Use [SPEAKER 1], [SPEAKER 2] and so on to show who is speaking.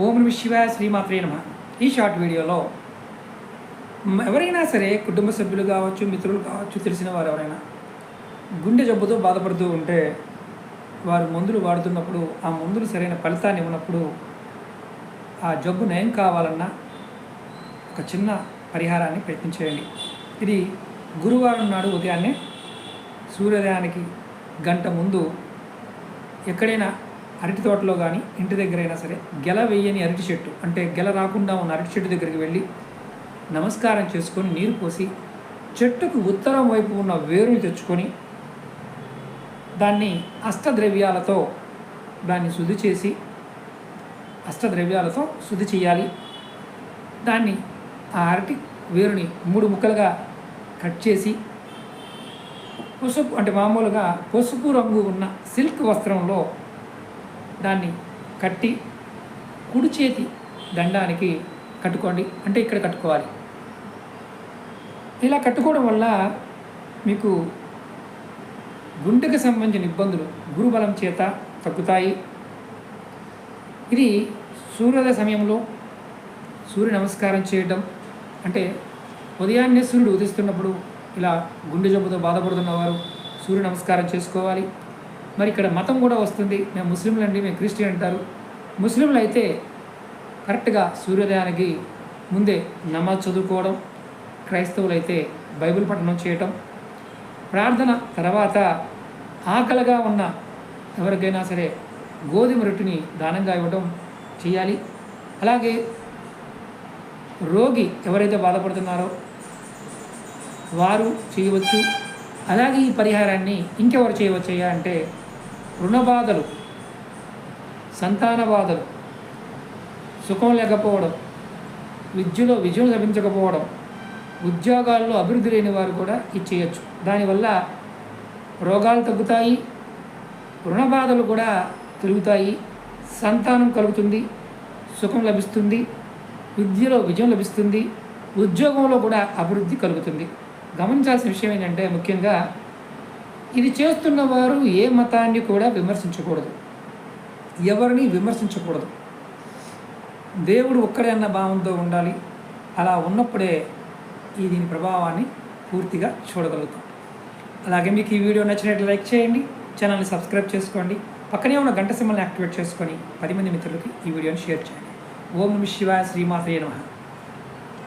[SPEAKER 1] ఓం నమః శివాయ, శ్రీమాత్రే నమః. ఈ షార్ట్ వీడియోలో ఎవరైనా సరే కుటుంబ సభ్యులు కావచ్చు, మిత్రులు కావచ్చు, తెలిసిన వారు ఎవరైనా గుండె జబ్బుతో బాధపడుతూ ఉంటే వారు మందులు వాడుతున్నప్పుడు ఆ మందులు సరైన ఫలితాన్ని ఇవ్వనప్పుడు ఆ జబ్బు నయం కావాలన్నా ఒక చిన్న పరిహారాన్ని ప్రయత్నించేయండి. ఇది గురువారం నాడు ఉదయాన్నే సూర్యోదయానికి గంట ముందు ఎక్కడైనా అరటి తోటలో కానీ ఇంటి దగ్గరైనా సరే గెల వేయని అరటి చెట్టు, అంటే గెల రాకుండా ఉన్న అరటి చెట్టు దగ్గరికి వెళ్ళి నమస్కారం చేసుకొని నీరు పోసి చెట్టుకు ఉత్తరం వైపు ఉన్న వేరుని తెచ్చుకొని దాన్ని అష్టద్రవ్యాలతో దాన్ని శుద్ధి చేసి అష్టద్రవ్యాలతో శుద్ధి చేయాలి. దాన్ని ఆ అరటి వేరుని 3 ముక్కలుగా కట్ చేసి పసుపు, అంటే మామూలుగా పసుపు రంగు ఉన్న సిల్క్ వస్త్రంలో దాన్ని కట్టి కుడి చేతి దండానికి కట్టుకోండి. అంటే ఇక్కడ కట్టుకోవాలి. ఇలా కట్టుకోవడం వల్ల మీకు గుండెకు సంబంధించిన ఇబ్బందులు గురుబలం చేత తగ్గుతాయి. ఇది సూర్యోదయ సమయంలో సూర్య నమస్కారం చేయడం, అంటే ఉదయాన్నే సూర్యుడు ఉదయిస్తున్నప్పుడు ఇలా గుండె జబ్బుతో బాధపడుతున్న వారు సూర్య నమస్కారం చేసుకోవాలి. మరి ఇక్కడ మతం కూడా వస్తుంది. మేము ముస్లింలు అండి, మేము క్రిస్టియన్ అంటారు. ముస్లింలు అయితే కరెక్ట్గా సూర్యోదయానికి ముందే నమాజ్ చదువుకోవడం, క్రైస్తవులు అయితే బైబిల్ పఠనం చేయటం, ప్రార్థన తర్వాత ఆకలిగా ఉన్న ఎవరికైనా సరే గోధుమ రొట్టెని దానంగా ఇవ్వడం చేయాలి. అలాగే రోగి ఎవరైతే బాధపడుతున్నారో వారు చేయవచ్చు. అలాగే ఈ పరిహారాన్ని ఇంకెవరు చేయవచ్చయ్యా అంటే రుణ బాధలు, సంతాన బాధలు, సుఖం లేకపోవడం, విద్యలో విజయం లభించకపోవడం, ఉద్యోగాల్లో అభివృద్ధి లేని వారు కూడా ఇది చేయొచ్చు. దానివల్ల రోగాలు తగ్గుతాయి, రుణ బాధలు కూడా తొలుగుతాయి, సంతానం కలుగుతుంది, సుఖం లభిస్తుంది, విద్యలో విజయం లభిస్తుంది, ఉద్యోగంలో కూడా అభివృద్ధి కలుగుతుంది. గమనించాల్సిన విషయం ఏంటంటే ముఖ్యంగా ఇది చేస్తున్న వారు ఏ మతాన్ని కూడా విమర్శించకూడదు, ఎవరిని విమర్శించకూడదు. దేవుడు ఒక్కడే అన్న భావంతో ఉండాలి. అలా ఉన్నప్పుడే దీని ప్రభావాన్ని పూర్తిగా చూడగలుగుతాం. అలాగే మీకు ఈ వీడియో నచ్చినట్లు లైక్ చేయండి, ఛానల్ని సబ్స్క్రైబ్ చేసుకోండి, పక్కనే ఉన్న గంట సింబల్ని యాక్టివేట్ చేసుకొని 10 మంది మిత్రులకి ఈ వీడియోని షేర్ చేయండి. ఓం నమః శివాయ, శ్రీమాత్రే నమః.